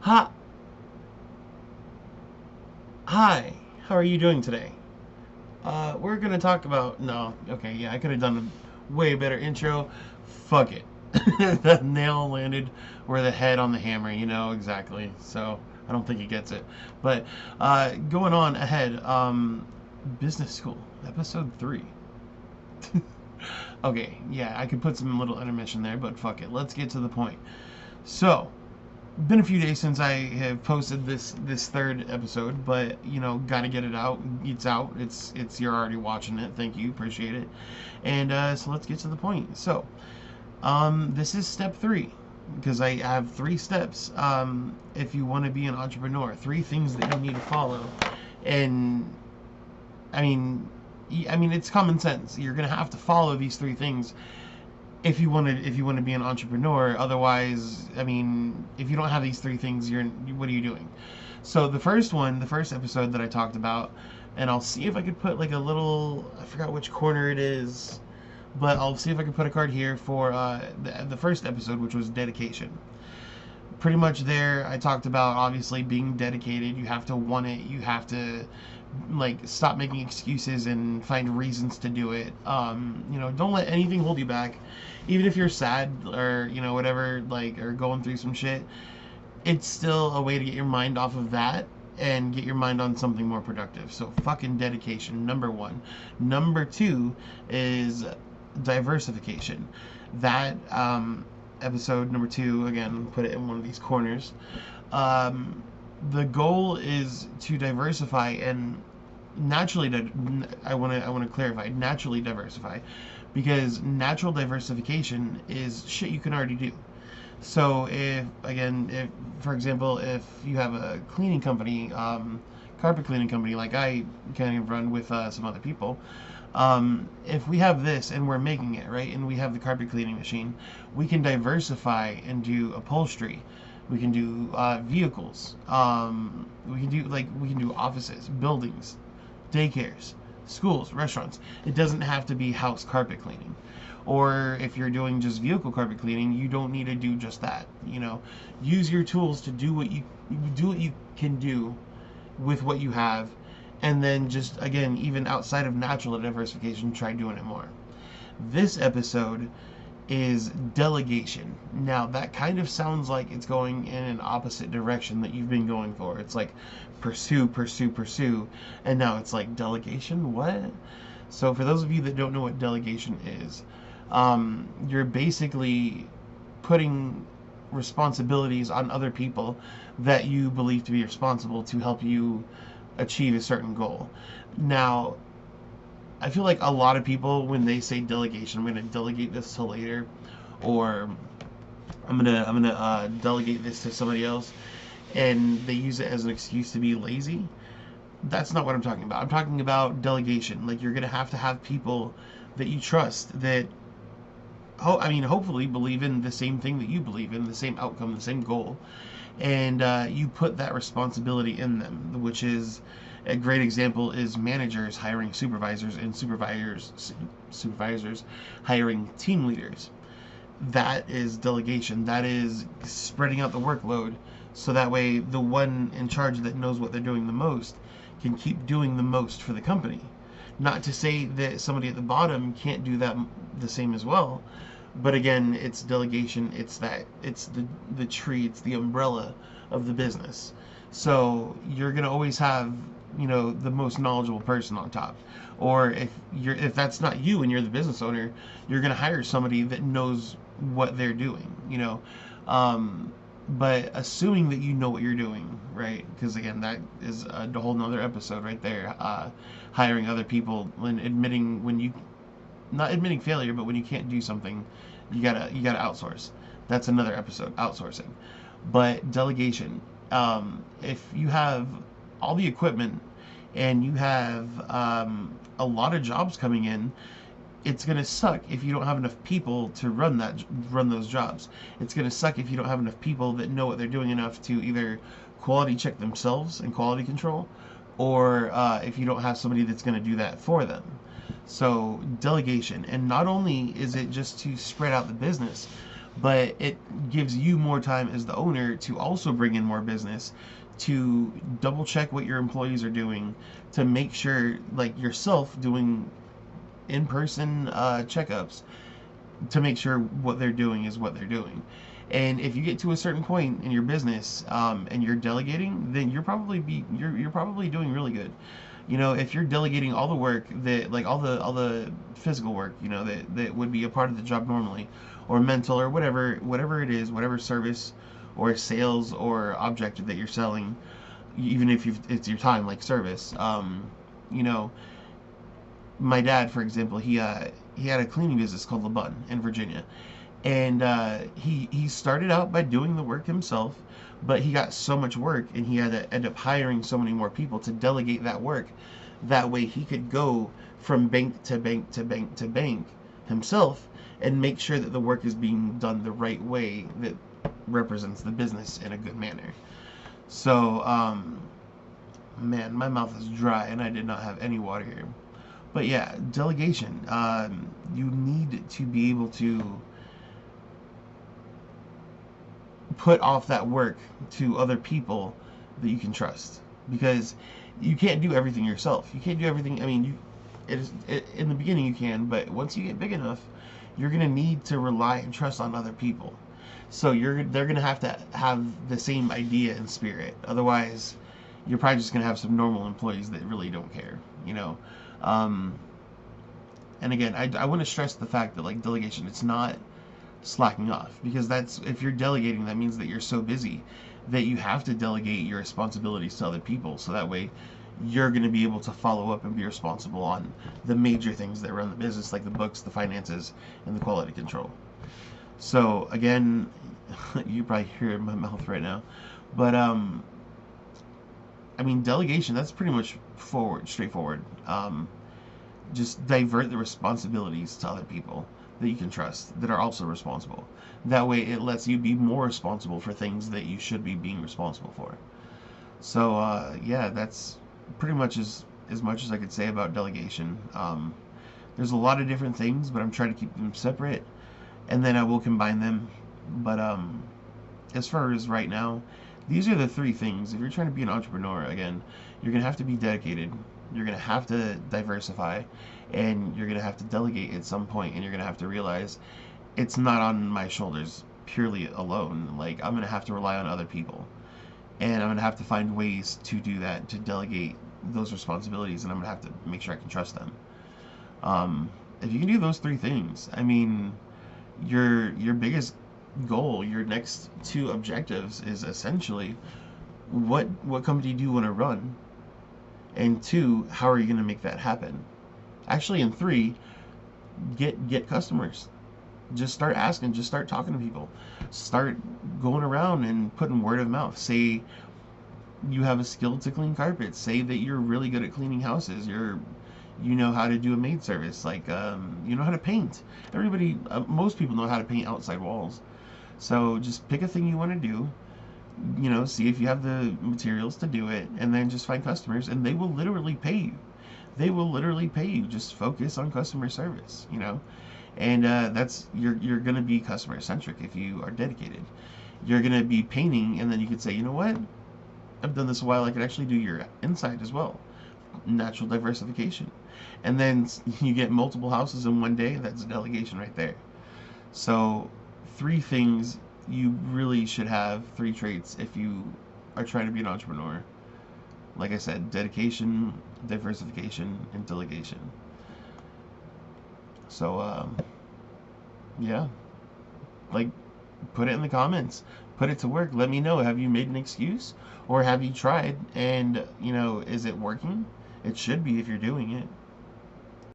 Hi, hi. How are you doing today? We're gonna talk about. No, okay, yeah, I could have done a way better intro. Fuck it. That nail landed where the head on the hammer. Exactly. So I don't think he gets it. But going on ahead. Business school, episode 3. Okay, yeah, I could put some little intermission there, but fuck it. Let's get to the point. So, been a few days since I have posted this third episode, but gotta get it out. It's out. It's you're already watching it. Thank you, appreciate it. And so let's get to the point. So, this is step 3 because I have 3 steps. If you want to be an entrepreneur, 3 things that you need to follow, and I mean, it's common sense. You're gonna have to follow these 3 things if you want to be an entrepreneur. Otherwise, if you don't have these 3 things, what are you doing? So the first episode that I talked about, and I'll see if I could put like a little, I forgot which corner it is, but I'll see if I can put a card here for the first episode, which was dedication. Pretty much there, I talked about obviously being dedicated. You have to want it. You have to like stop making excuses and find reasons to do it. Don't let anything hold you back, even if you're sad or whatever, like, or going through some shit. It's still a way to get your mind off of that and get your mind on something more productive. So fucking dedication, number 1. Number 2 is diversification. That episode number 2, again, put it in one of these corners. The goal is to diversify and naturally. I want to clarify, naturally diversify, because natural diversification is shit you can already do. So if for example, if you have a cleaning company, carpet cleaning company, like I kind of run with some other people, if we have this and we're making it right, and we have the carpet cleaning machine, we can diversify and do upholstery. We can do vehicles. We can do offices, buildings, daycares, schools, restaurants. It doesn't have to be house carpet cleaning. Or if you're doing just vehicle carpet cleaning, you don't need to do just that. Use your tools to do what you can do with what you have, and then just again, even outside of natural diversification, try doing it more. This episode is delegation. Now, that kind of sounds like it's going in an opposite direction that you've been going for. It's like pursue, pursue, pursue, and now it's like delegation? What? So, for those of you that don't know what delegation is, you're basically putting responsibilities on other people that you believe to be responsible to help you achieve a certain goal. Now, I feel like a lot of people, when they say delegation, I'm going to delegate this to later, or I'm gonna delegate this to somebody else, and they use it as an excuse to be lazy. That's not what I'm talking about. I'm talking about delegation. Like, you're going to have people that you trust, that hopefully believe in the same thing that you believe in, the same outcome, the same goal, and you put that responsibility in them. Which is a great example is managers hiring supervisors, and supervisors hiring team leaders. That is delegation. That is spreading out the workload, so that way the one in charge that knows what they're doing the most can keep doing the most for the company. Not to say that somebody at the bottom can't do that the same as well, but again, it's delegation. It's the tree, it's the umbrella of the business. So you're gonna always have the most knowledgeable person on top. Or if that's not you and you're the business owner, you're gonna hire somebody that knows what they're doing. But assuming that you know what you're doing, right? Because again, that is a whole nother episode right there. Hiring other people when admitting when you not admitting failure, but when you can't do something, you gotta outsource. That's another episode, outsourcing. But delegation. If you have all the equipment and you have a lot of jobs coming in, it's gonna suck if you don't have enough people to run those jobs. It's gonna suck if you don't have enough people that know what they're doing enough to either quality check themselves and quality control, or if you don't have somebody that's gonna do that for them. So delegation, and not only is it just to spread out the business, but it gives you more time as the owner to also bring in more business, to double check what your employees are doing, to make sure, like yourself doing in-person checkups, to make sure what they're doing is what they're doing. And if you get to a certain point in your business, and you're delegating, then you're probably doing really good. You know, if you're delegating all the work that, like all the physical work, you know, that would be a part of the job normally, or mental, or whatever it is, whatever service or sales or object that you're selling, even if it's your time, like service. You know, my dad, for example, he had a cleaning business called Le Bun in Virginia, and he started out by doing the work himself, but he got so much work, and he had to end up hiring so many more people to delegate that work. That way, he could go from bank to bank to bank to bank himself, and make sure that the work is being done the right way that represents the business in a good manner. So, man, my mouth is dry, and I did not have any water here. But yeah, delegation. You need to be able to put off that work to other people that you can trust, because you can't do everything yourself. You can't do everything. I mean, in the beginning you can, but once you get big enough, you're gonna need to rely and trust on other people. So they're gonna have to have the same idea and spirit. Otherwise, you're probably just gonna have some normal employees that really don't care. You know. And again, I want to stress the fact that, like, delegation, it's not slacking off, because that's, if you're delegating, that means that you're so busy that you have to delegate your responsibilities to other people, so that way you're going to be able to follow up and be responsible on the major things that run the business, like the books, the finances, and the quality control. So again, you probably hear it in my mouth right now, but I mean, delegation, that's pretty much straightforward. Just divert the responsibilities to other people that you can trust, that are also responsible. That way it lets you be more responsible for things that you should be being responsible for. So yeah, that's pretty much as much as I could say about delegation. There's a lot of different things, but I'm trying to keep them separate, and then I will combine them. But as far as right now, these are the three things. If you're trying to be an entrepreneur, again, you're going to have to be dedicated, you're going to have to diversify, and you're going to have to delegate at some point, and you're going to have to realize it's not on my shoulders purely alone. Like, I'm going to have to rely on other people, and I'm going to have to find ways to do that, to delegate those responsibilities, and I'm going to have to make sure I can trust them. If you can do those three things, I mean, your biggest goal, your next two objectives, is essentially what company do you want to run, and two, how are you going to make that happen? Actually, and three, get customers. Just start asking, just start talking to people, start going around and putting word of mouth. Say you have a skill to clean carpets, say that you're really good at cleaning houses, you know how to do a maid service, like you know how to paint. Everybody, most people know how to paint outside walls. So just pick a thing you want to do, you know, see if you have the materials to do it, and then just find customers, and they will literally pay you. They will literally pay you. Just focus on customer service, you know, and that's, you're gonna be customer centric if you are dedicated. You're gonna be painting, and then you could say, you know what, I've done this a while, I could actually do your inside as well. Natural diversification. And then you get multiple houses in one day. That's delegation right there. So three things you really should have, three traits if you are trying to be an entrepreneur. Like I said, dedication, diversification, and delegation. So yeah, like, put it in the comments, put it to work. Let me know, have you made an excuse, or have you tried, and you know, is it working? It should be if you're doing it.